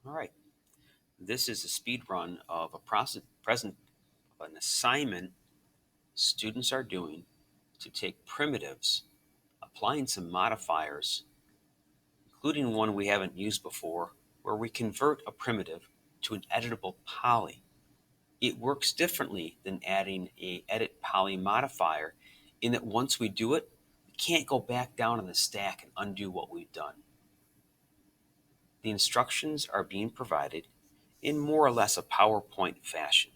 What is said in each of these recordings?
All right, this is a speed run of an assignment students are doing to take primitives, applying some modifiers, including one we haven't used before, where we convert a primitive to an editable poly. It works differently than adding a edit poly modifier in that once we do it, we can't go back down in the stack and undo what we've done. The instructions are being provided in more or less a PowerPoint fashion.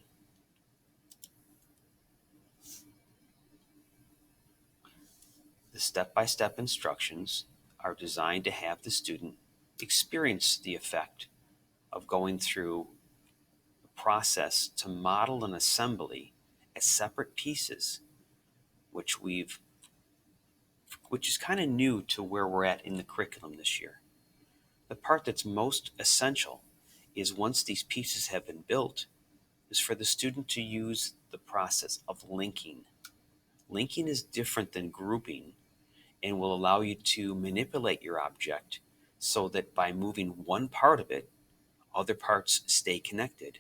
The step-by-step instructions are designed to have the student experience the effect of going through the process to model an assembly as separate pieces, which is kind of new to where we're at in the curriculum this year. The part that's most essential is once these pieces have been built, is for the student to use the process of linking. Linking is different than grouping and will allow you to manipulate your object so that by moving one part of it, other parts stay connected,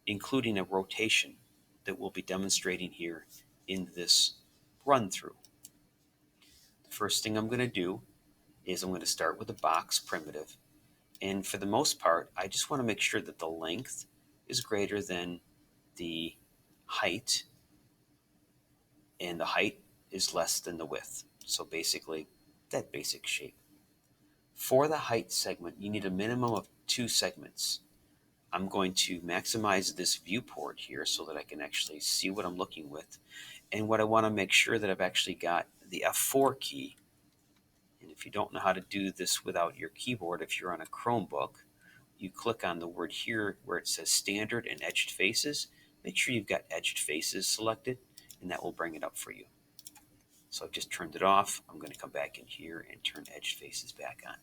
including a rotation that we'll be demonstrating here in this run through. The first thing I'm going to do is I'm going to start with a box primitive. And for the most part, I just want to make sure that the length is greater than the height, and the height is less than the width. So basically, that basic shape. For the height segment, you need a minimum of 2 segments. I'm going to maximize this viewport here so that I can actually see what I'm looking with. And what I want to make sure that I've actually got the F4 key. And if you don't know how to do this without your keyboard, if you're on a Chromebook, you click on the word here where it says standard and edged faces. Make sure you've got edged faces selected, and that will bring it up for you. So I've just turned it off. I'm going to come back in here and turn edged faces back on.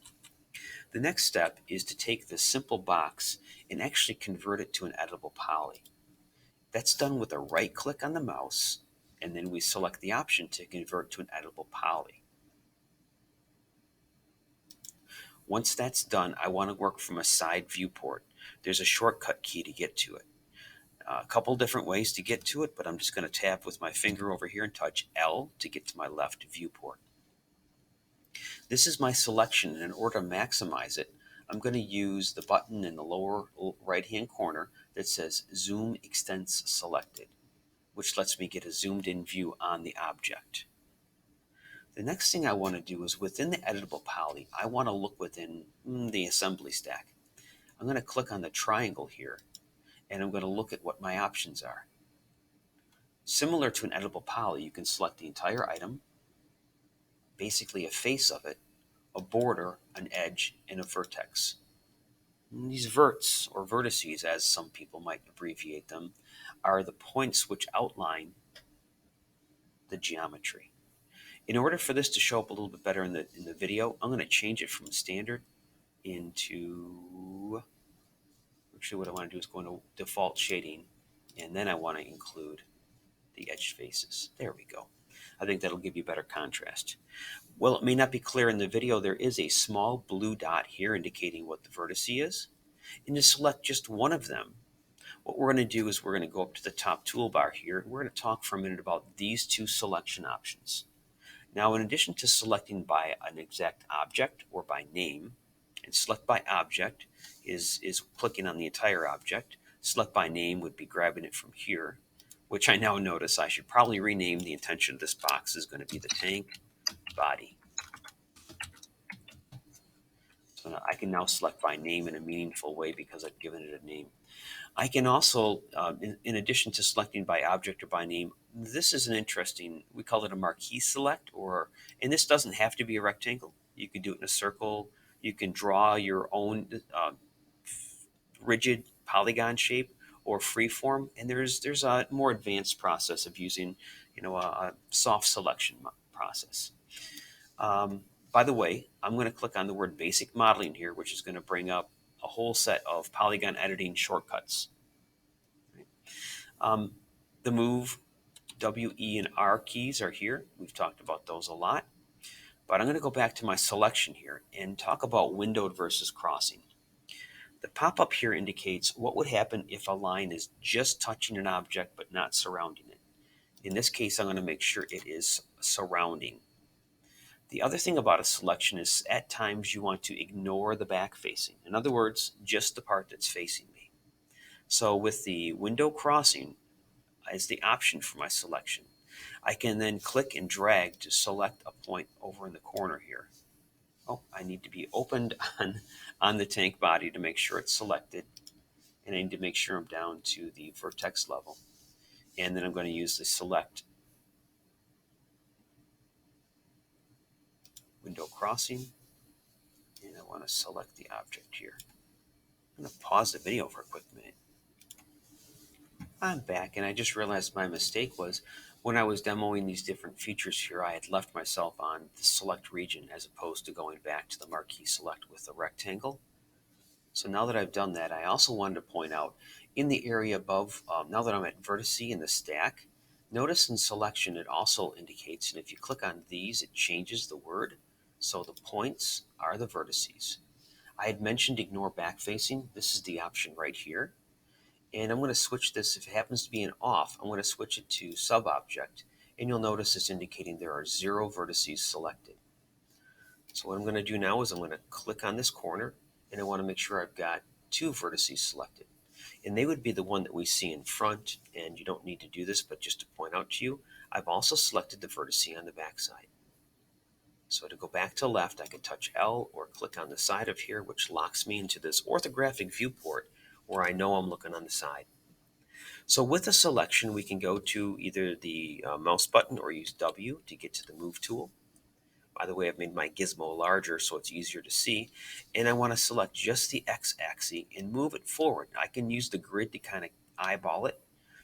The next step is to take this simple box and actually convert it to an editable poly. That's done with a right click on the mouse, and then we select the option to convert to an editable poly. Once that's done, I want to work from a side viewport. There's a shortcut key to get to it. A couple different ways to get to it, but I'm just going to tap with my finger over here and touch L to get to my left viewport. This is my selection, and in order to maximize it, I'm going to use the button in the lower right-hand corner that says Zoom Extents Selected, which lets me get a zoomed-in view on the object. The next thing I want to do is within the editable poly, I want to look within the assembly stack. I'm going to click on the triangle here, and I'm going to look at what my options are. Similar to an editable poly, you can select the entire item, basically a face of it, a border, an edge, and a vertex. And these verts, or vertices as some people might abbreviate them, are the points which outline the geometry. In order for this to show up a little bit better in the video, I'm going to change it from standard into, actually what I want to do is go into default shading, and then I want to include the edge faces. There we go. I think that'll give you better contrast. Well, it may not be clear in the video, there is a small blue dot here indicating what the vertex is. And to select just one of them, what we're going to do is we're going to go up to the top toolbar here, and we're going to talk for a minute about these 2 selection options. Now, in addition to selecting by an exact object or by name, and select by object is clicking on the entire object. Select by name would be grabbing it from here, which I now notice I should probably rename. The intention of this box is going to be the tank body. So now I can now select by name in a meaningful way because I've given it a name. I can also, in addition to selecting by object or by name, this is an interesting, we call it a marquee select, and this doesn't have to be a rectangle. You can do it in a circle. You can draw your own rigid polygon shape or freeform, and there's a more advanced process of using, a soft selection process. By the way, I'm going to click on the word basic modeling here, which is going to bring up a whole set of polygon editing shortcuts. The move, W, E, and R keys are here. We've talked about those a lot. But I'm going to go back to my selection here and talk about windowed versus crossing. The pop-up here indicates what would happen if a line is just touching an object but not surrounding it. In this case, I'm going to make sure it is surrounding. The other thing about a selection is at times you want to ignore the back facing. In other words, just the part that's facing me. So with the window crossing as the option for my selection, I can then click and drag to select a point over in the corner here. Oh, I need to be opened on the tank body to make sure it's selected. And I need to make sure I'm down to the vertex level. And then I'm going to use the select window crossing. And I want to select the object here. I'm going to pause the video for a quick minute. I'm back, and I just realized my mistake was when I was demoing these different features here, I had left myself on the select region as opposed to going back to the marquee select with the rectangle. So now that I've done that, I also wanted to point out in the area above, now that I'm at vertex in the stack, notice in selection it also indicates, and if you click on these, it changes the word. So the points are the vertices. I had mentioned ignore back facing. This is the option right here. And I'm going to switch this, if it happens to be an off, I'm going to switch it to sub-object, and you'll notice it's indicating there are 0 vertices selected. So what I'm going to do now is I'm going to click on this corner, and I want to make sure I've got 2 vertices selected. And they would be the one that we see in front, and you don't need to do this, but just to point out to you, I've also selected the vertice on the back side. So to go back to left, I can touch L or click on the side of here, which locks me into this orthographic viewport where I know I'm looking on the side. So with a selection, we can go to either the mouse button or use W to get to the move tool. By the way, I've made my gizmo larger so it's easier to see. And I want to select just the X-axis and move it forward. I can use the grid to kind of eyeball it,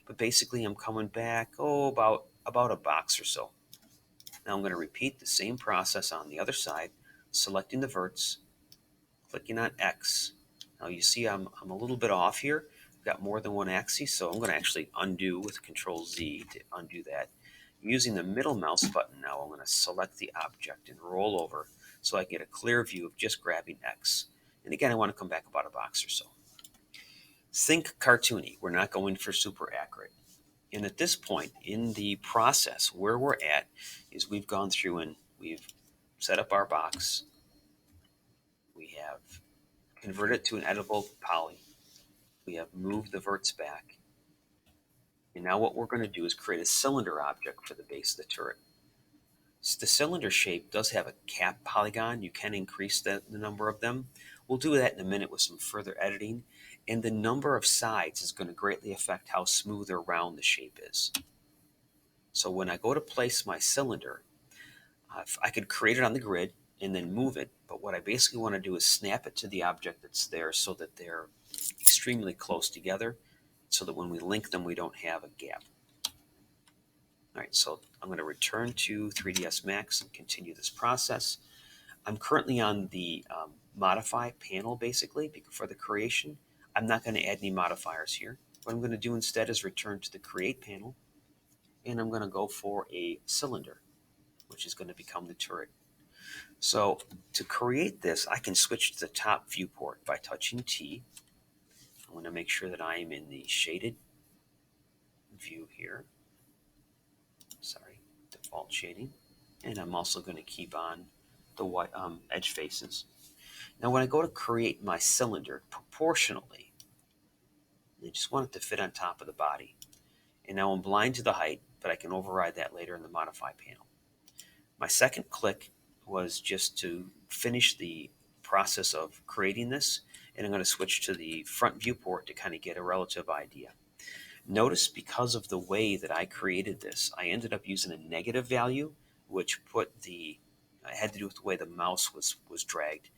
but basically I'm coming back, about a box or so. Now I'm going to repeat the same process on the other side, selecting the verts, clicking on X. Now you see I'm a little bit off here. I've got more than one axis, so I'm going to actually undo with Control Z to undo that. Using the middle mouse button now, I'm going to select the object and roll over so I get a clear view of just grabbing X. And again, I want to come back about a box or so. Think cartoony. We're not going for super accurate. And at this point in the process, where we're at is we've gone through and we've set up our box. We have converted it to an editable poly. We have moved the verts back. And now what we're going to do is create a cylinder object for the base of the turret. So the cylinder shape does have a cap polygon. You can increase the number of them. We'll do that in a minute with some further editing. And the number of sides is going to greatly affect how smooth or round the shape is. So when I go to place my cylinder, I could create it on the grid and then move it. But what I basically want to do is snap it to the object that's there so that they're extremely close together, so that when we link them, we don't have a gap. All right, so I'm going to return to 3ds Max and continue this process. I'm currently on the modify panel, basically, for the creation. I'm not going to add any modifiers here. What I'm going to do instead is return to the create panel, and I'm going to go for a cylinder, which is going to become the turret. So to create this, I can switch to the top viewport by touching T. I want to make sure that I am in the shaded view here. Sorry, default shading. And I'm also going to keep on the white edge faces. Now when I go to create my cylinder proportionally, I just want it to fit on top of the body. And now I'm blind to the height, but I can override that later in the modify panel. My second click was just to finish the process of creating this, and I'm going to switch to the front viewport to kind of get a relative idea. Notice because of the way that I created this, I ended up using a negative value, which had to do with the way the mouse was dragged.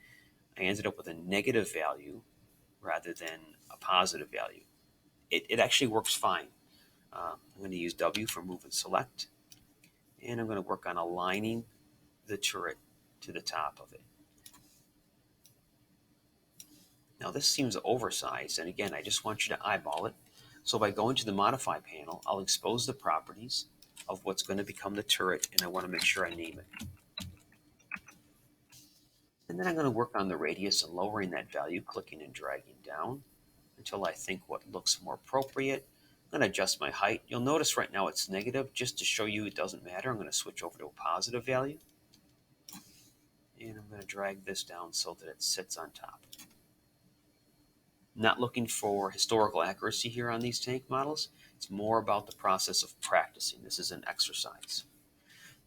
I ended up with a negative value rather than a positive value. It actually works fine. I'm going to use W for move and select, and I'm going to work on aligning the turret to the top of it. Now this seems oversized, and again, I just want you to eyeball it. So by going to the Modify panel, I'll expose the properties of what's going to become the turret, and I want to make sure I name it. And then I'm going to work on the radius and lowering that value, clicking and dragging down until I think what looks more appropriate. I'm going to adjust my height. You'll notice right now it's negative. Just to show you it doesn't matter, I'm going to switch over to a positive value. And I'm going to drag this down so that it sits on top. Not looking for historical accuracy here on these tank models. It's more about the process of practicing. This is an exercise.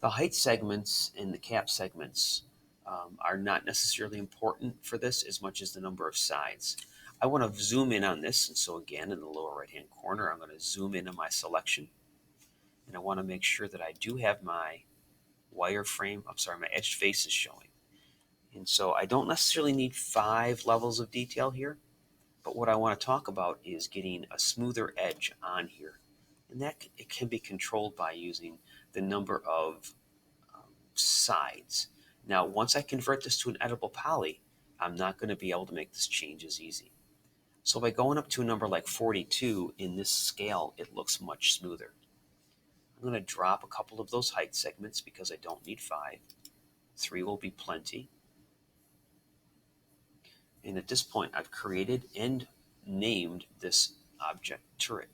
The height segments and the cap segments are not necessarily important for this as much as the number of sides. I want to zoom in on this, and so again in the lower right hand corner I'm going to zoom in on my selection, and I want to make sure that I do have my wireframe, my edged faces showing. And so I don't necessarily need 5 levels of detail here, but what I want to talk about is getting a smoother edge on here, and that it can be controlled by using the number of sides. Now, once I convert this to an editable poly, I'm not going to be able to make this change as easy. So by going up to a number like 42 in this scale, it looks much smoother. I'm going to drop a couple of those height segments because I don't need 5. 3 will be plenty. And at this point, I've created and named this object turret.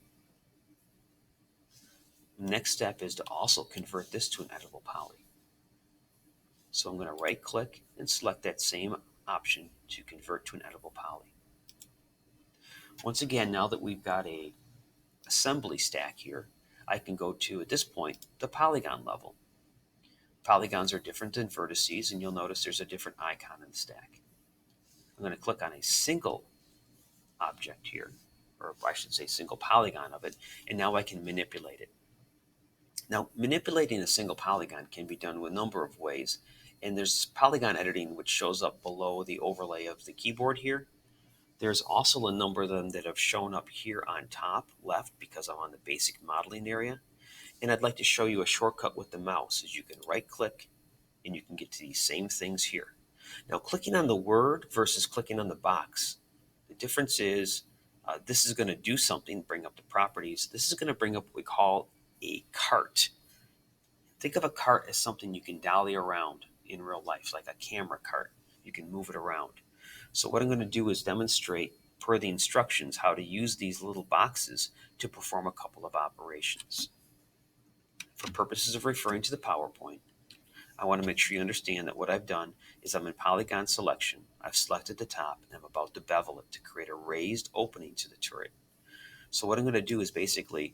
Next step is to also convert this to an editable poly. So I'm going to right click and select that same option to convert to an editable poly. Once again, now that we've got a assembly stack here, I can go to, at this point, the polygon level. Polygons are different than vertices, and you'll notice there's a different icon in the stack. I'm going to click on a single object here, or I should say single polygon of it, and now I can manipulate it. Now, manipulating a single polygon can be done with a number of ways, and there's polygon editing which shows up below the overlay of the keyboard here. There's also a number of them that have shown up here on top left because I'm on the basic modeling area. And I'd like to show you a shortcut with the mouse, as you can right click and you can get to these same things here. Now, clicking on the word versus clicking on the box, the difference is this is going to do something, bring up the properties. This is going to bring up what we call a cart. Think of a cart as something you can dolly around in real life, like a camera cart. You can move it around. So what I'm going to do is demonstrate, per the instructions, how to use these little boxes to perform a couple of operations. For purposes of referring to the PowerPoint, I want to make sure you understand that what I've done is I'm in polygon selection. I've selected the top, and I'm about to bevel it to create a raised opening to the turret. So what I'm going to do is basically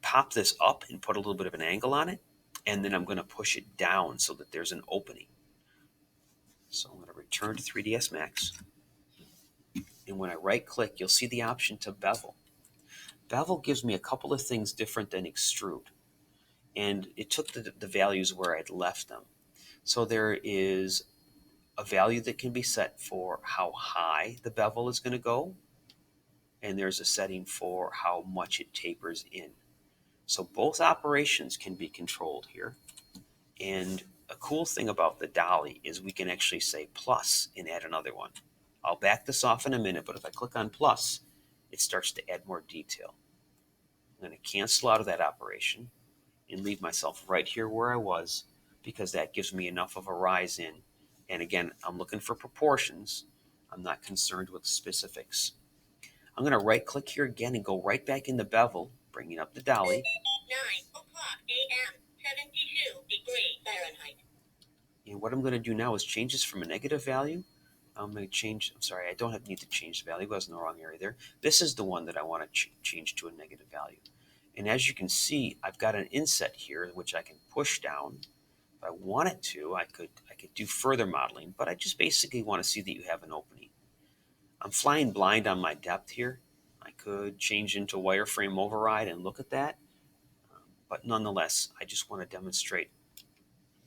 pop this up and put a little bit of an angle on it, and then I'm going to push it down so that there's an opening. So I'm going to return to 3ds Max, and when I right click, you'll see the option to bevel. Bevel gives me a couple of things different than extrude, and it took the values where I'd left them. So there is a value that can be set for how high the bevel is going to go, and there's a setting for how much it tapers in. So both operations can be controlled here. And a cool thing about the dolly is we can actually say plus and add another one. I'll back this off in a minute, but if I click on plus, it starts to add more detail. I'm going to cancel out of that operation and leave myself right here where I was, because that gives me enough of a rise in. And again, I'm looking for proportions. I'm not concerned with specifics. I'm going to right click here again and go right back in the bevel, bringing up the dolly. 9 o'clock a.m., 72 degrees Fahrenheit. And what I'm going to do now is change this from a negative value. I'm going to change, I don't need to change the value. I was in the wrong area there. This is the one that I want to change to a negative value. And as you can see, I've got an inset here, which I can push down. If I wanted to, I could do further modeling, but I just basically want to see that you have an opening. I'm flying blind on my depth here. I could change into wireframe override and look at that. But nonetheless, I just want to demonstrate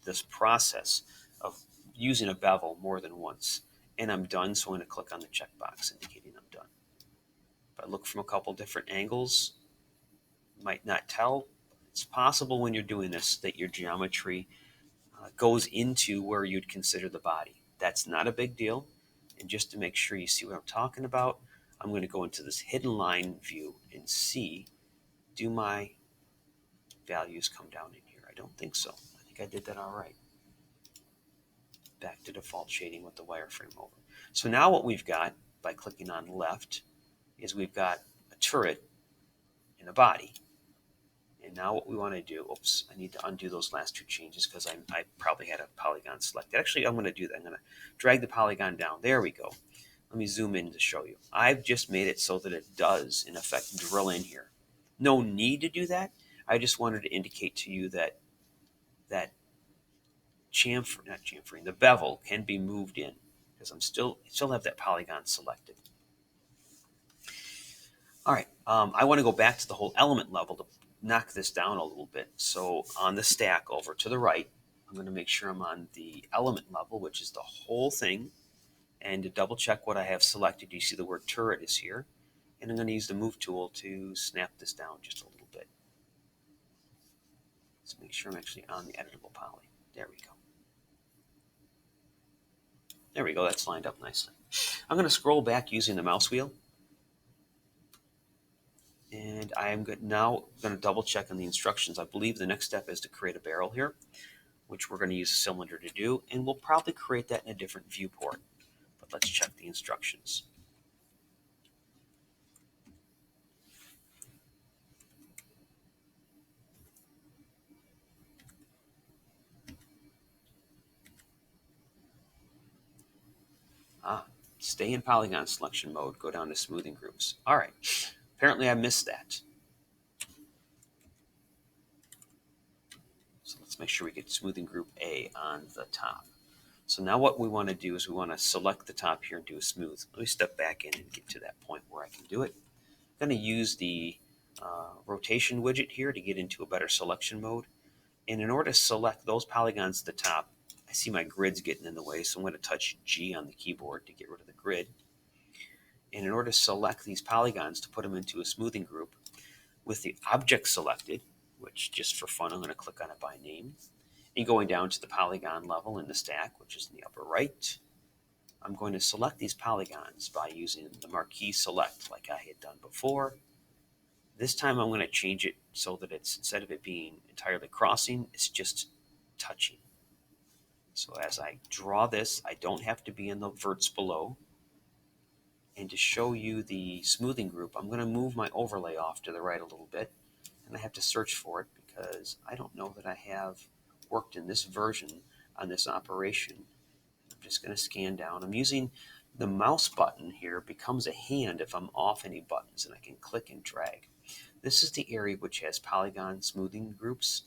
this process of using a bevel more than once. And I'm done, so I'm going to click on the checkbox indicating I'm done. If I look from a couple different angles, you might not tell. It's possible when you're doing this that your geometry goes into where you'd consider the body. That's not a big deal. And just to make sure you see what I'm talking about, I'm going to go into this hidden line view and see, do my values come down in here? I don't think so. I think I did that all right. back to default shading with the wireframe over. So now what we've got by clicking on left is we've got a turret and a body. And now what we want to do, oops, I need to undo those last two changes because I probably had a polygon selected. Actually, I'm going to do that. I'm going to drag the polygon down. There we go. Let me zoom in to show you. I've just made it so that it does, in effect, drill in here. No need to do that. I just wanted to indicate to you that the bevel can be moved in because I still have that polygon selected. All right, I want to go back to the whole element level to knock this down a little bit. So on the stack over to the right, I'm going to make sure I'm on the element level, which is the whole thing. And to double check what I have selected, you see the word turret is here. And I'm going to use the move tool to snap this down just a little bit. Let's make sure I'm actually on the editable poly. There we go. There we go, that's lined up nicely. I'm going to scroll back using the mouse wheel. And I am now going to double check on the instructions. I believe the next step is to create a barrel here, which we're going to use a cylinder to do. And we'll probably create that in a different viewport. But let's check the instructions. Stay in polygon selection mode, go down to smoothing groups. All right, apparently I missed that. So let's make sure we get smoothing group A on the top. So now what we want to do is we want to select the top here and do a smooth. Let me step back in and get to that point where I can do it. I'm going to use the rotation widget here to get into a better selection mode. And in order to select those polygons at the top, I see my grid's getting in the way, so I'm going to touch G on the keyboard to get rid of the grid. And in order to select these polygons to put them into a smoothing group, with the object selected, which just for fun I'm going to click on it by name, and going down to the polygon level in the stack, which is in the upper right, I'm going to select these polygons by using the marquee select like I had done before. This time I'm going to change it so that it's, instead of it being entirely crossing, it's just touching. So as I draw this, I don't have to be in the verts below. And to show you the smoothing group, I'm going to move my overlay off to the right a little bit. And I have to search for it because I don't know that I have worked in this version on this operation. I'm just going to scan down. I'm using the mouse button here, becomes a hand if I'm off any buttons, and I can click and drag. This is the area which has polygon smoothing groups.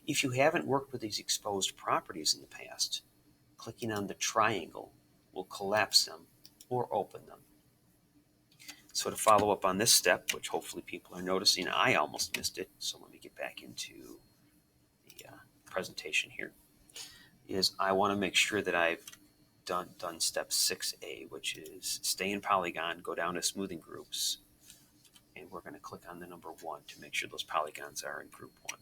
If you haven't worked with these exposed properties in the past, clicking on the triangle will collapse them or open them. So to follow up on this step, which hopefully people are noticing, I almost missed it, so let me get back into the presentation here, is I want to make sure that I've done step 6A, which is stay in polygon, go down to smoothing groups, and we're going to click on the number 1 to make sure those polygons are in group 1.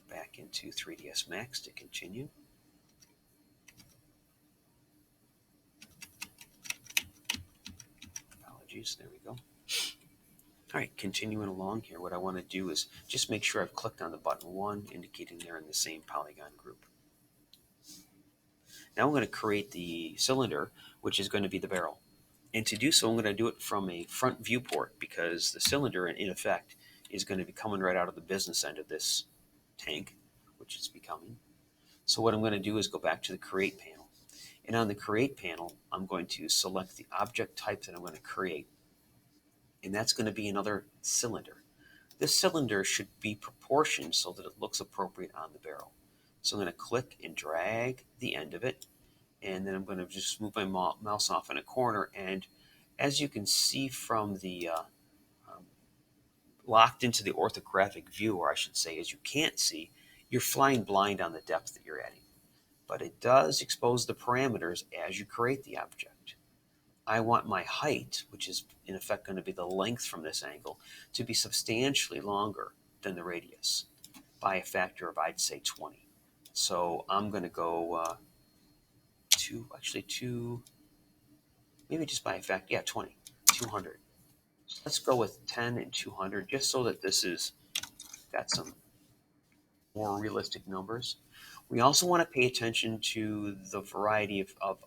Back into 3ds Max to continue. Apologies, there we go. All right, continuing along here, what I want to do is just make sure I've clicked on the button 1, indicating they're in the same polygon group. Now I'm going to create the cylinder, which is going to be the barrel. And to do so, I'm going to do it from a front viewport because the cylinder, in effect, is going to be coming right out of the business end of this tank, which it's becoming. So what I'm going to do is go back to the Create panel. And on the Create panel, I'm going to select the object type that I'm going to create. And that's going to be another cylinder. This cylinder should be proportioned so that it looks appropriate on the barrel. So I'm going to click and drag the end of it. And then I'm going to just move my mouse off in a corner. And as you can see from the locked into the orthographic view, or I should say, as you can't see, you're flying blind on the depth that you're adding. But it does expose the parameters as you create the object. I want my height, which is in effect going to be the length from this angle, to be substantially longer than the radius by a factor of, I'd say, 20. So I'm going to go maybe just by a factor, yeah, 20, 200. So let's go with 10 and 200 just so that this is got some more realistic numbers. We also want to pay attention to the variety of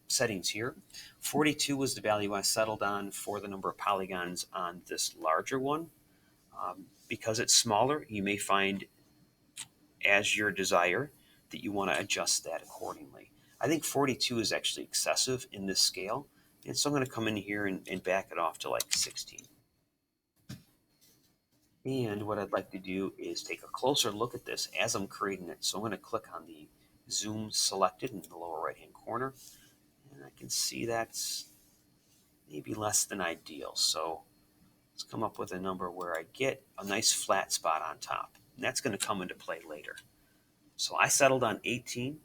settings here. 42 was the value I settled on for the number of polygons on this larger one. Because it's smaller, you may find, as your desire, that you want to adjust that accordingly. I think 42 is actually excessive in this scale, and so I'm going to come in here and back it off to like 16. And what I'd like to do is take a closer look at this as I'm creating it. So I'm going to click on the zoom selected in the lower right hand corner, and I can see that's maybe less than ideal. So let's come up with a number where I get a nice flat spot on top, and that's going to come into play later. So I settled on 18.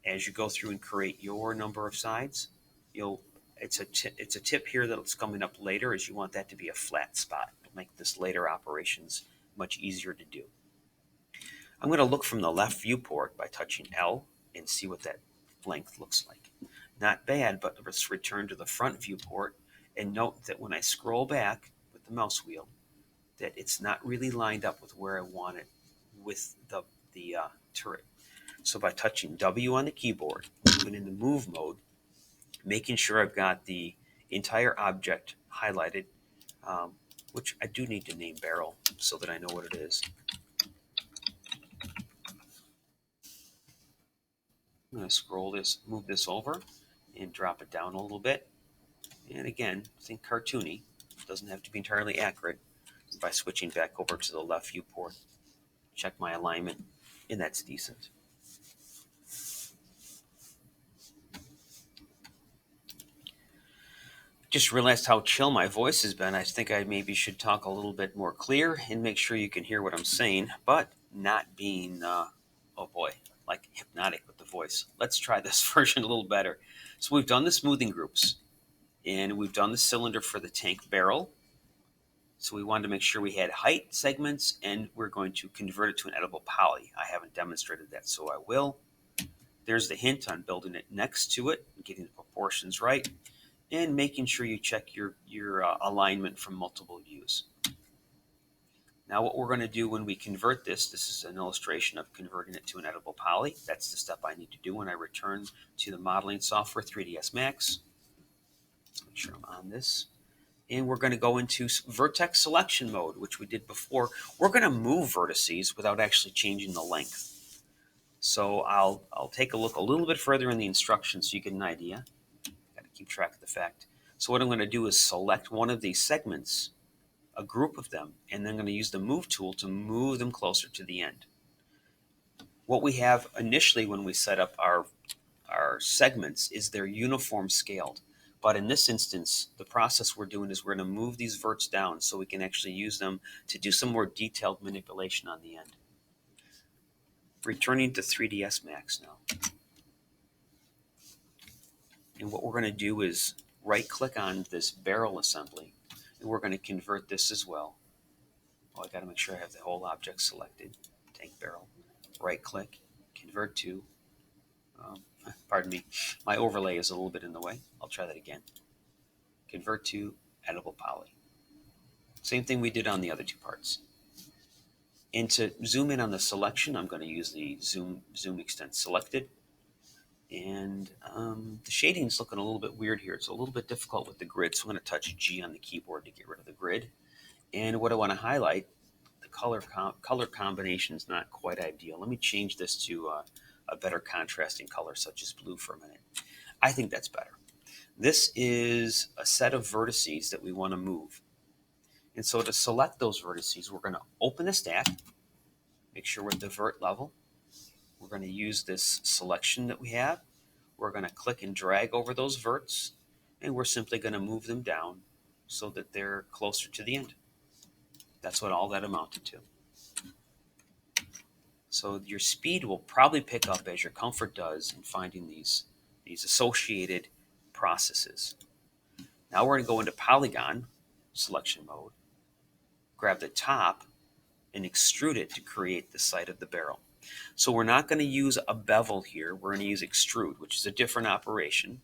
As you go through and create your number of sides, it's a tip here that's coming up later, is you want that to be a flat spot. It'll make this later operations much easier to do. I'm going to look from the left viewport by touching L and see what that length looks like. Not bad, but let's return to the front viewport and note that when I scroll back with the mouse wheel, that it's not really lined up with where I want it with the turret. So by touching W on the keyboard, moving into move mode, making sure I've got the entire object highlighted, which I do need to name barrel so that I know what it is. I'm going to scroll this, move this over, and drop it down a little bit. And again, think cartoony. It doesn't have to be entirely accurate. By switching back over to the left viewport, check my alignment, and that's decent. Just realized how chill my voice has been. I think I maybe should talk a little bit more clear and make sure you can hear what I'm saying, but not being, oh boy, like hypnotic with the voice. Let's try this version a little better. So we've done the smoothing groups, and we've done the cylinder for the tank barrel. So we wanted to make sure we had height segments, and we're going to convert it to an edible poly. I haven't demonstrated that, so I will. There's the hint on building it next to it, getting the proportions right, and making sure you check your alignment from multiple views. Now what we're going to do when we convert this is an illustration of converting it to an edible poly. That's the step I need to do when I return to the modeling software 3ds Max. Let's make sure I'm on this. And we're going to go into vertex selection mode, which we did before. We're going to move vertices without actually changing the length. So I'll take a look a little bit further in the instructions so you get an idea. Got to keep track of the fact. So what I'm going to do is select one of these segments, a group of them, and then I'm going to use the move tool to move them closer to the end. What we have initially when we set up our segments is they're uniform scaled. But in this instance, the process we're doing is we're going to move these verts down so we can actually use them to do some more detailed manipulation on the end. Returning to 3ds Max now. And what we're going to do is right-click on this barrel assembly, and we're going to convert this as well. Oh, I got to make sure I have the whole object selected. Tank barrel. Right-click, convert to. Pardon me, my overlay is a little bit in the way. I'll try that again. Convert to edible poly. Same thing we did on the other two parts. And to zoom in on the selection, I'm going to use the zoom extent selected. And the shading is looking a little bit weird here. It's a little bit difficult with the grid, so I'm going to touch G on the keyboard to get rid of the grid. And what I want to highlight, the color combination is not quite ideal. Let me change this to a better contrasting color, such as blue, for a minute. I think that's better. This is a set of vertices that we want to move. And so to select those vertices, we're going to open the stack, make sure we're at the vert level. We're going to use this selection that we have. We're going to click and drag over those verts, and we're simply going to move them down so that they're closer to the end. That's what all that amounted to. So your speed will probably pick up as your comfort does in finding these associated processes. Now we're going to go into Polygon selection mode, grab the top, and extrude it to create the side of the barrel. So we're not going to use a bevel here. We're going to use extrude, which is a different operation.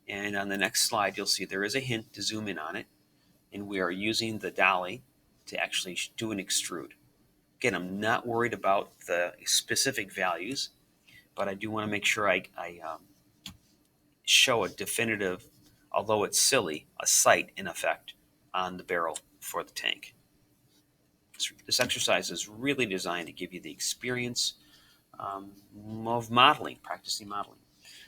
And on the next slide, you'll see there is a hint to zoom in on it. And we are using the dolly to actually do an extrude. Again, I'm not worried about the specific values, but I do want to make sure I show a definitive, although it's silly, a sight in effect on the barrel for the tank. This exercise is really designed to give you the experience of modeling, practicing modeling.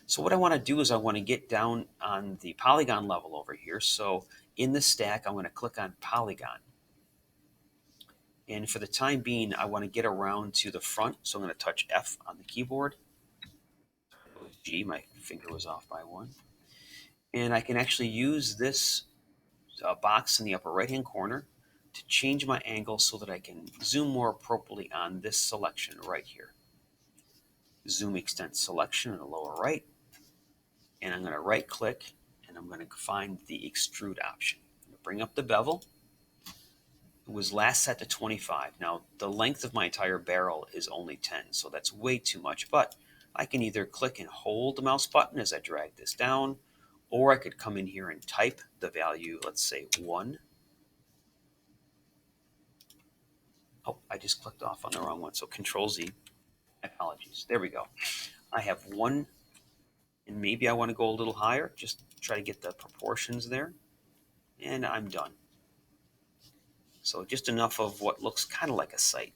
So what I want to do is I want to get down on the polygon level over here. So in the stack, I'm going to click on Polygon. And for the time being, I want to get around to the front. So I'm going to touch F on the keyboard. G, my finger was off by one. And I can actually use this box in the upper right-hand corner to change my angle so that I can zoom more appropriately on this selection right here. Zoom extent selection in the lower right. And I'm going to right click and I'm going to find the extrude option. I'm going to bring up the bevel. It was last set to 25. Now the length of my entire barrel is only 10, so that's way too much, but I can either click and hold the mouse button as I drag this down, or I could come in here and type the value, let's say 1. Oh, I just clicked off on the wrong one, so Control Z. Apologies. There we go. I have 1, and maybe I want to go a little higher, just try to get the proportions there, and I'm done. So just enough of what looks kind of like a sight.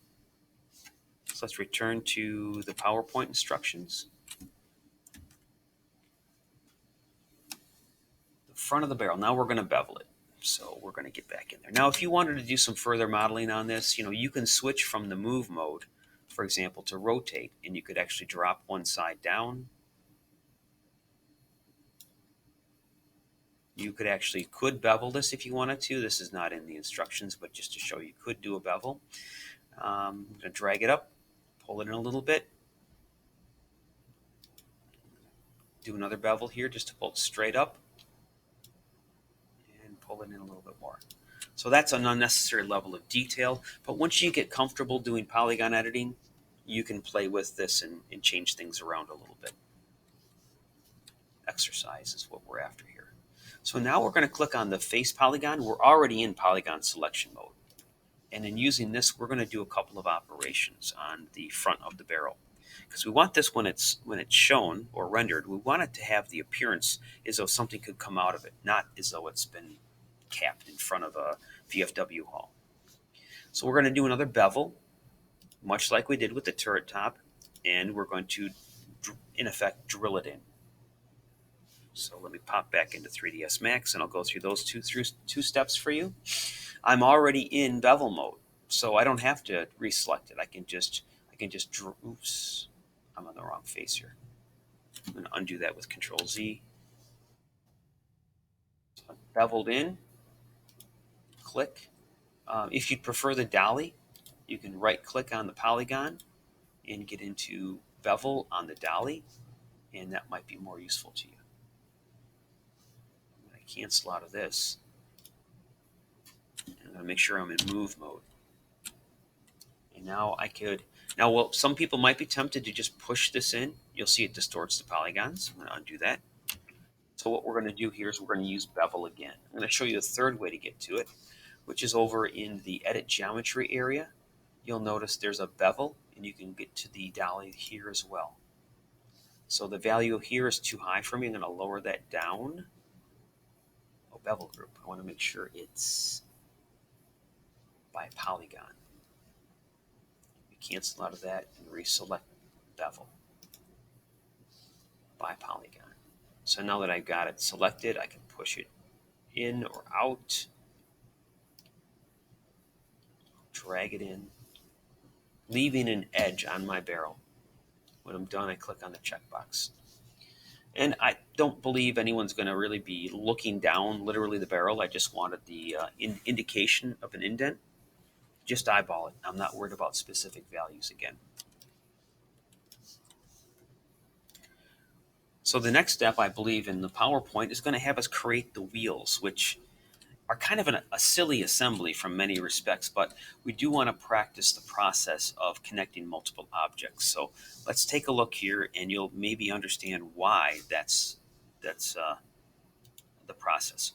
So let's return to the PowerPoint instructions. The front of the barrel. Now we're going to bevel it. So we're going to get back in there. Now if you wanted to do some further modeling on this, you can switch from the move mode, for example, to rotate, and you could actually drop one side down. You could bevel this if you wanted to. This is not in the instructions, but just to show you could do a bevel. I'm going to drag it up, pull it in a little bit. Do another bevel here just to pull it straight up. And pull it in a little bit more. So that's an unnecessary level of detail. But once you get comfortable doing polygon editing, you can play with this and change things around a little bit. Exercise is what we're after here. So now we're going to click on the face polygon. We're already in polygon selection mode. And in using this, we're going to do a couple of operations on the front of the barrel. Because we want this when it's shown or rendered, we want it to have the appearance as though something could come out of it, not as though it's been capped in front of a VFW hull. So we're going to do another bevel, much like we did with the turret top, and we're going to, in effect, drill it in. So let me pop back into 3ds Max, and I'll go through those two steps for you. I'm already in bevel mode, so I don't have to reselect it. I can just oops, I'm on the wrong face here. I'm going to undo that with Control Z. So beveled in. Click. If you'd prefer the dolly, you can right click on the polygon and get into bevel on the dolly, and that might be more useful to you. I'm going to cancel out of this. I'm going to make sure I'm in move mode. And now well, some people might be tempted to just push this in. You'll see it distorts the polygons. I'm going to undo that. So what we're going to do here is we're going to use bevel again. I'm going to show you a third way to get to it, which is over in the edit geometry area. You'll notice there's a bevel, and you can get to the dolly here as well. So the value here is too high for me. I'm going to lower that down. Oh, bevel group. I want to make sure it's by polygon. We cancel out of that and reselect bevel by polygon. So now that I've got it selected, I can push it in or out, drag it in, leaving an edge on my barrel. When I'm done, I click on the checkbox. And I don't believe anyone's going to really be looking down literally the barrel. I just wanted the indication of an indent. Just eyeball it. I'm not worried about specific values again. So the next step, I believe, in the PowerPoint is going to have us create the wheels, which are kind of a silly assembly from many respects, but we do want to practice the process of connecting multiple objects. So let's take a look here, and you'll maybe understand why that's the process.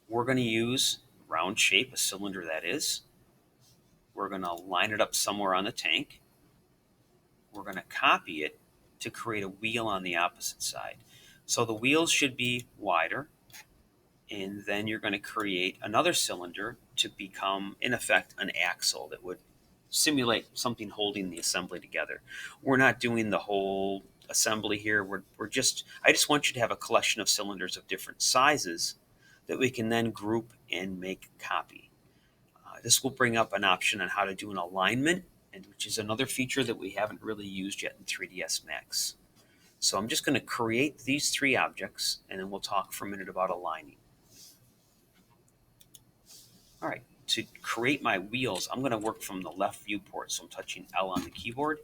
We're going to use round shape, a cylinder that is. We're going to line it up somewhere on the tank. We're going to copy it to create a wheel on the opposite side. So the wheels should be wider, and then you're going to create another cylinder to become, in effect, an axle that would simulate something holding the assembly together. We're not doing the whole assembly here. I just want you to have a collection of cylinders of different sizes that we can then group and make copy. This will bring up an option on how to do an alignment, and which is another feature that we haven't really used yet in 3ds Max. So I'm just going to create these three objects, and then we'll talk for a minute about aligning. All right, to create my wheels, I'm going to work from the left viewport, so I'm touching L on the keyboard.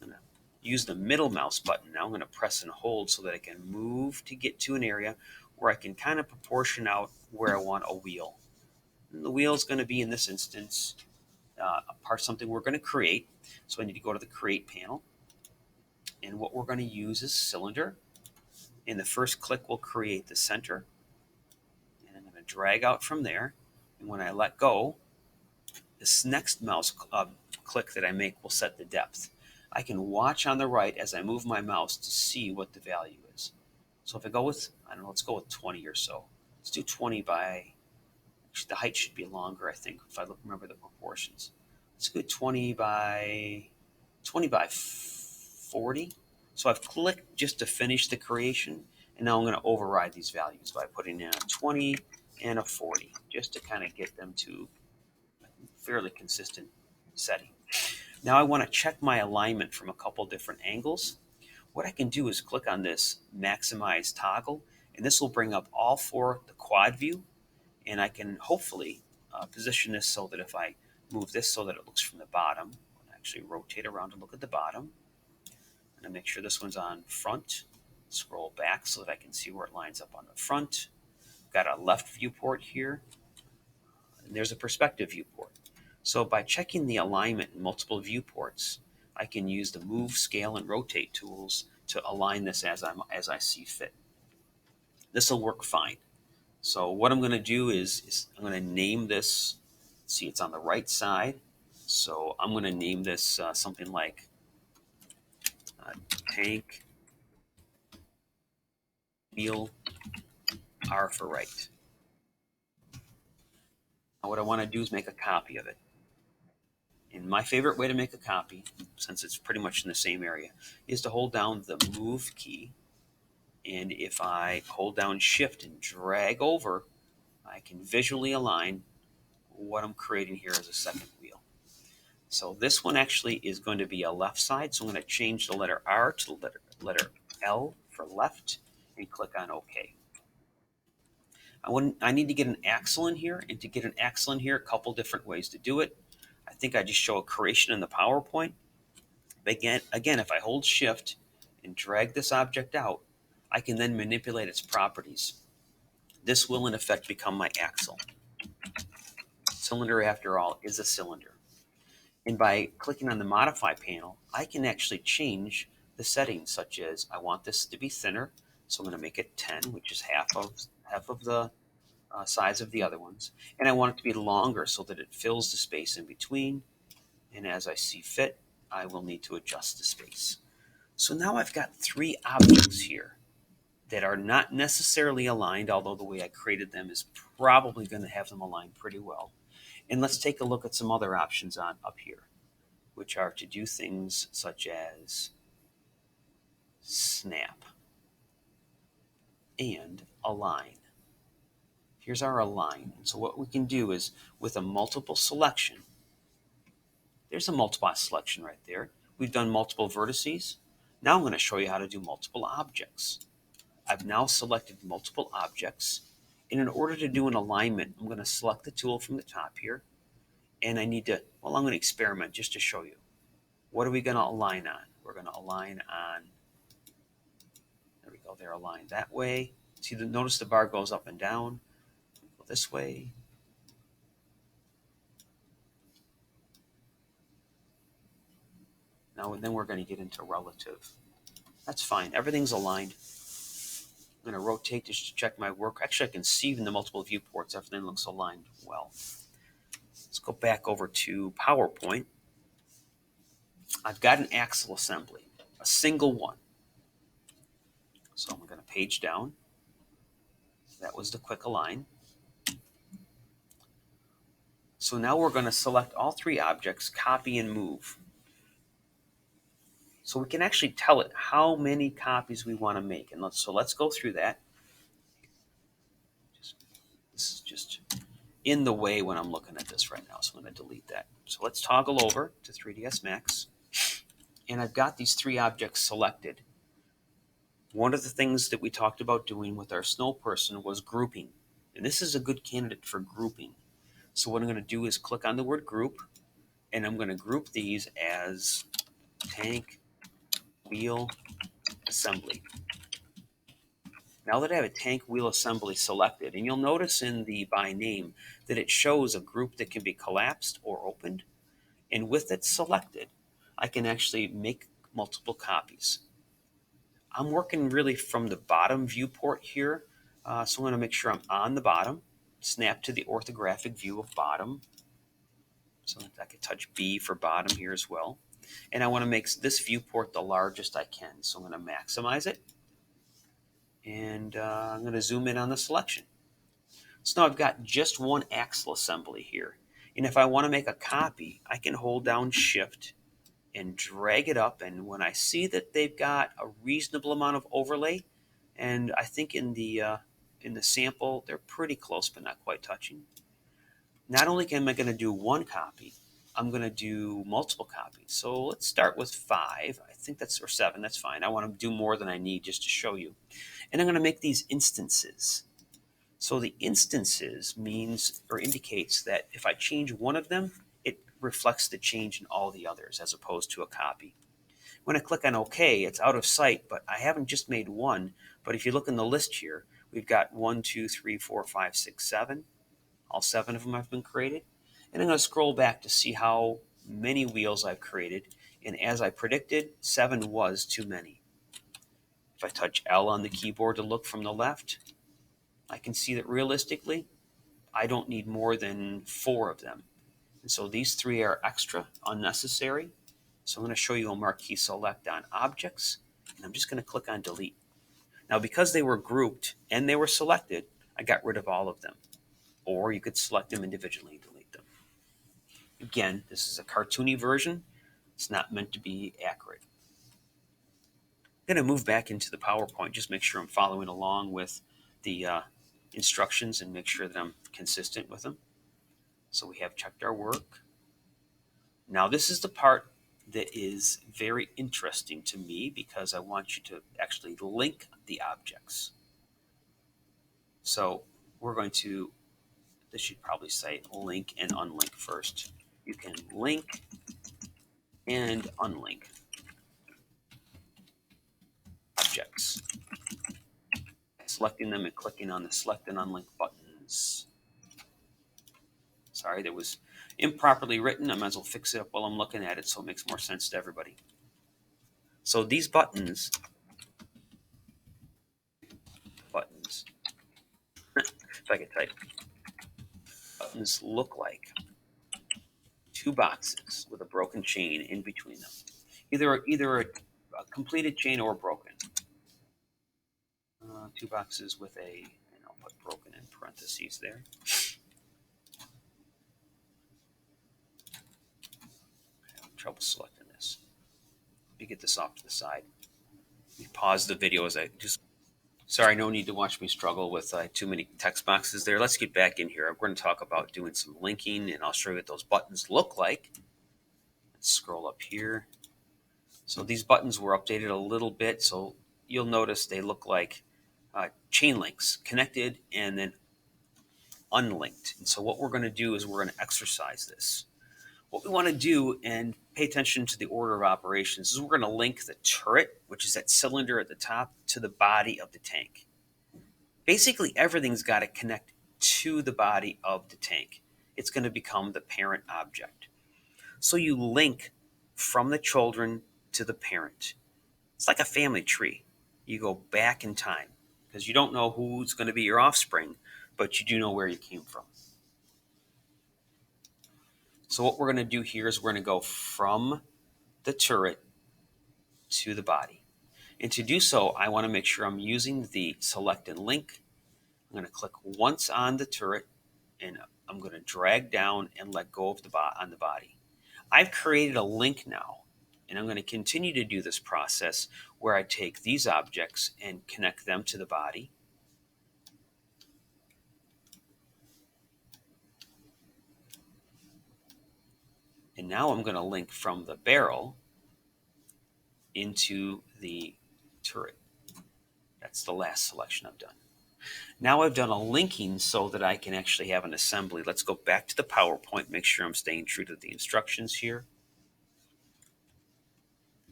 I'm going to use the middle mouse button. Now I'm going to press and hold so that I can move to get to an area where I can kind of proportion out where I want a wheel. And the wheel is going to be, in this instance, something we're going to create. So I need to go to the Create panel. And what we're going to use is cylinder. In the first click, we'll create the center. And I'm going to drag out from there. And when I let go, this next mouse click that I make will set the depth. I can watch on the right as I move my mouse to see what the value is. So if I go with, I don't know, let's go with 20 or so. Let's do 20 by, actually the height should be longer, I think, if I remember the proportions. Let's go 20 by 40. So I've clicked just to finish the creation, and now I'm going to override these values by putting in a 20 and a 40, just to kind of get them to a fairly consistent setting. Now I want to check my alignment from a couple different angles. What I can do is click on this maximize toggle, and this will bring up all four, the quad view, and I can hopefully position this so that if I move this so that it looks from the bottom, I'll actually rotate around to look at the bottom. And make sure this one's on front. Scroll back so that I can see where it lines up on the front. Got a left viewport here, and there's a perspective viewport. So by checking the alignment in multiple viewports, I can use the move, scale, and rotate tools to align this as I see fit. This will work fine. So what I'm going to do is I'm going to name this. See, it's on the right side. So I'm going to name this something like tank wheel R for right. Now what I want to do is make a copy of it. And my favorite way to make a copy, since it's pretty much in the same area, is to hold down the move key. And if I hold down shift and drag over, I can visually align what I'm creating here as a second wheel. So this one actually is going to be a left side. So I'm going to change the letter R to the letter L for left and click on OK. I need to get an axle in here, and to get an axle in here, a couple different ways to do it. I think I just show a creation in the PowerPoint. But again, if I hold shift and drag this object out, I can then manipulate its properties. This will in effect become my axle. Cylinder, after all, is a cylinder. And by clicking on the Modify panel, I can actually change the settings, such as I want this to be thinner, so I'm going to make it 10, which is half of the size of the other ones. And I want it to be longer so that it fills the space in between. And as I see fit, I will need to adjust the space. So now I've got three objects here that are not necessarily aligned, although the way I created them is probably going to have them aligned pretty well. And let's take a look at some other options up here, which are to do things such as snap and align. Here's our align. So what we can do is, with a multiple selection, there's a multiple selection right there. We've done multiple vertices. Now I'm going to show you how to do multiple objects. I've now selected multiple objects. And in order to do an alignment, I'm going to select the tool from the top here. And I'm going to experiment just to show you. What are we going to align on? We're going to align on, there we go, they're aligned that way. See, notice the bar goes up and down. Go this way. Now, then we're going to get into relative. That's fine. Everything's aligned. I'm going to rotate just to check my work. Actually, I can see in the multiple viewports, everything looks aligned well. Let's go back over to PowerPoint. I've got an axle assembly, a single one. So I'm going to page down. That was the quick align. So now we're going to select all three objects, copy and move. So we can actually tell it how many copies we want to make. And let's go through that. This is just in the way when I'm looking at this right now, so I'm going to delete that. So let's toggle over to 3ds Max. And I've got these three objects selected. One of the things that we talked about doing with our snow person was grouping. And this is a good candidate for grouping. So what I'm going to do is click on the word group, and I'm going to group these as tank wheel assembly. Now that I have a tank wheel assembly selected, and you'll notice in the by name that it shows a group that can be collapsed or opened. And with it selected, I can actually make multiple copies. I'm working really from the bottom viewport here. So I'm going to make sure I'm on the bottom, snap to the orthographic view of bottom. So I can touch B for bottom here as well. And I want to make this viewport the largest I can. So I'm going to maximize it. And I'm going to zoom in on the selection. So now I've got just one axle assembly here. And if I want to make a copy, I can hold down Shift and drag it up. And when I see that they've got a reasonable amount of overlay, and I think in the sample, they're pretty close but not quite touching. Not only am I going to do one copy, I'm going to do multiple copies. So let's start with 5. I think that's, or 7, that's fine. I want to do more than I need just to show you. And I'm going to make these instances. So the instances means or indicates that if I change one of them, it reflects the change in all the others as opposed to a copy. When I click on OK, it's out of sight, but I haven't just made one. But if you look in the list here, we've got 1, 2, 3, 4, 5, 6, 7. All 7 of them have been created. And I'm going to scroll back to see how many wheels I've created. And as I predicted, 7 was too many. If I touch L on the keyboard to look from the left, I can see that realistically, I don't need more than 4 of them. And so these 3 are extra, unnecessary. So I'm going to show you a marquee select on objects, and I'm just going to click on delete. Now, because they were grouped and they were selected, I got rid of all of them. Or you could select them individually and delete them. Again, this is a cartoony version. It's not meant to be accurate. I'm going to move back into the PowerPoint, just make sure I'm following along with the instructions and make sure that I'm consistent with them. So we have checked our work. Now this is the part that is very interesting to me because I want you to actually link the objects. So we're going to, this should probably say link and unlink first. You can link and unlink objects. Selecting them and clicking on the select and unlink buttons. Sorry, that was improperly written. I might as well fix it up while I'm looking at it so it makes more sense to everybody. So these buttons, if I could type, buttons look like 2 boxes with a broken chain in between them. Either a completed chain or broken. 2 boxes with a, and I'll put broken in parentheses there. I have trouble selecting this. Let me get this off to the side. Let me pause the video as I just, sorry, no need to watch me struggle with too many text boxes there. Let's get back in here. We're going to talk about doing some linking, and I'll show you what those buttons look like. Let's scroll up here. So these buttons were updated a little bit, so you'll notice they look like chain links, connected and then unlinked. And so what we're going to do is we're going to exercise this. What we want to do, and pay attention to the order of operations, is we're going to link the turret, which is that cylinder at the top, to the body of the tank. Basically, everything's got to connect to the body of the tank. It's going to become the parent object. So you link from the children to the parent. It's like a family tree. You go back in time because you don't know who's going to be your offspring, but you do know where you came from. So what we're going to do here is we're going to go from the turret to the body. And to do so, I want to make sure I'm using the select and link. I'm going to click once on the turret, and I'm going to drag down and let go of on the body. I've created a link now, and I'm going to continue to do this process where I take these objects and connect them to the body. And now I'm going to link from the barrel into the turret. That's the last selection I've done. Now I've done a linking so that I can actually have an assembly. Let's go back to the PowerPoint, make sure I'm staying true to the instructions here.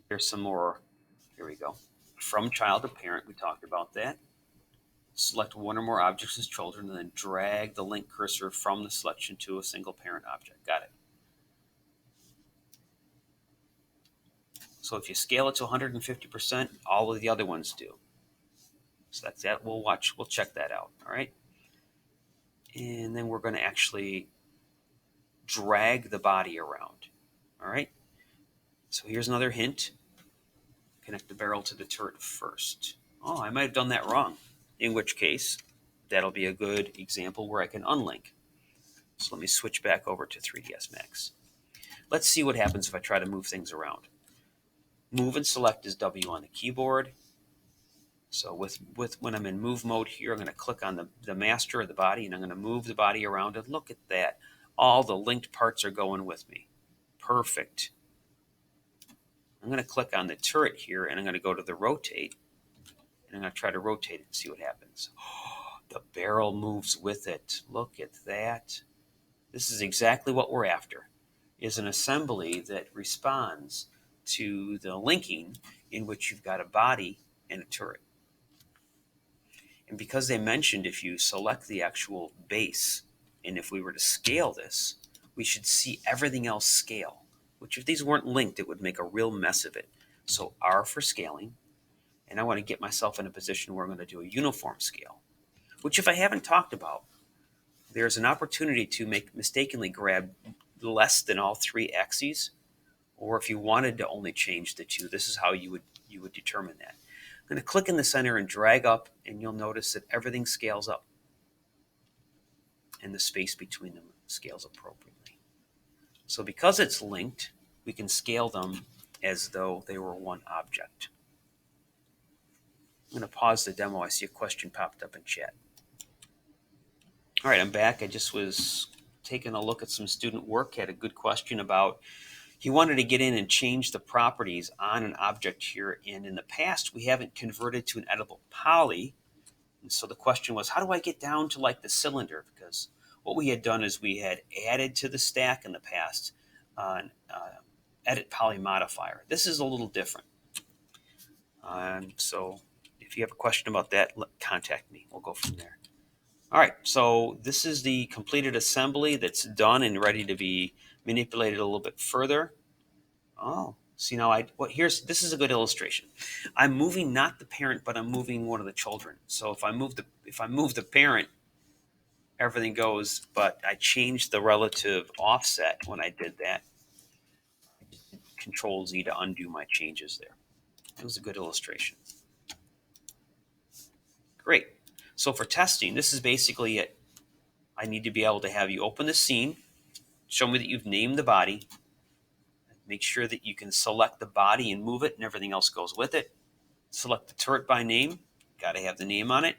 Here's some more. Here we go. From child to parent, we talked about that. Select one or more objects as children, and then drag the link cursor from the selection to a single parent object. Got it. So if you scale it to 150%, all of the other ones do. So that's that. We'll check that out. All right. And then we're going to actually drag the body around. All right. So here's another hint. Connect the barrel to the turret first. Oh, I might have done that wrong. In which case, that'll be a good example where I can unlink. So let me switch back over to 3ds Max. Let's see what happens if I try to move things around. Move and select is W on the keyboard. So when I'm in move mode here, I'm going to click on the master of the body, and I'm going to move the body around, and look at that. All the linked parts are going with me. Perfect. I'm going to click on the turret here, and I'm going to go to the rotate, and I'm going to try to rotate it and see what happens. Oh, the barrel moves with it. Look at that. This is exactly what we're after, is an assembly that responds to the linking in which you've got a body and a turret. And because they mentioned if you select the actual base, and if we were to scale this, we should see everything else scale, which if these weren't linked, it would make a real mess of it. So R for scaling, and I want to get myself in a position where I'm going to do a uniform scale, which if I haven't talked about, there's an opportunity to mistakenly grab less than all three axes, or if you wanted to only change the two, this is how you would determine that. I'm going to click in the center and drag up, and you'll notice that everything scales up, and the space between them scales appropriately. So because it's linked, we can scale them as though they were one object. I'm going to pause the demo. I see a question popped up in chat. All right, I'm back. I just was taking a look at some student work. Had a good question about, he wanted to get in and change the properties on an object here. And in the past, we haven't converted to an editable poly. And so the question was, how do I get down to like the cylinder? Because what we had done is we had added to the stack in the past an edit poly modifier. This is a little different. So if you have a question about that, contact me. We'll go from there. All right, so this is the completed assembly that's done and ready to be manipulated a little bit further. Oh, see now this is a good illustration. I'm moving not the parent, but I'm moving one of the children. So if I move the parent, everything goes, but I changed the relative offset when I did that. Control Z to undo my changes there. It was a good illustration. Great. So for testing, this is basically it. I need to be able to have you open the scene, show me that you've named the body, make sure that you can select the body and move it and everything else goes with it. Select the turret by name, got to have the name on it.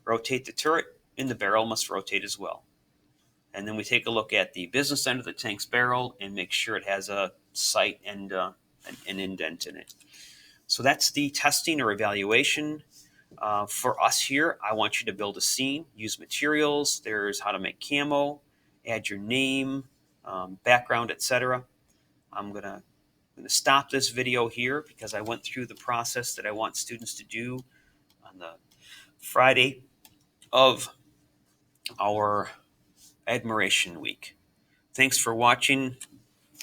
Rotate the turret, and the barrel must rotate as well. And then we take a look at the business end of the tank's barrel and make sure it has a sight and an indent in it. So that's the testing or evaluation. For us here, I want you to build a scene, use materials. There's how to make camo, add your name, background, etc. I'm gonna stop this video here because I went through the process that I want students to do on the Friday of our Admiration Week. Thanks for watching.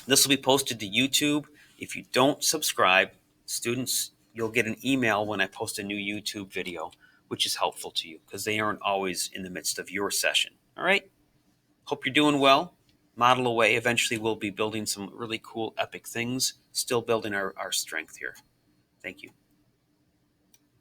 This will be posted to YouTube. If you don't subscribe, students, you'll get an email when I post a new YouTube video, which is helpful to you because they aren't always in the midst of your session. All right? Hope you're doing well. model away. Eventually we'll be building some really cool epic things, still building our strength here. Thank you.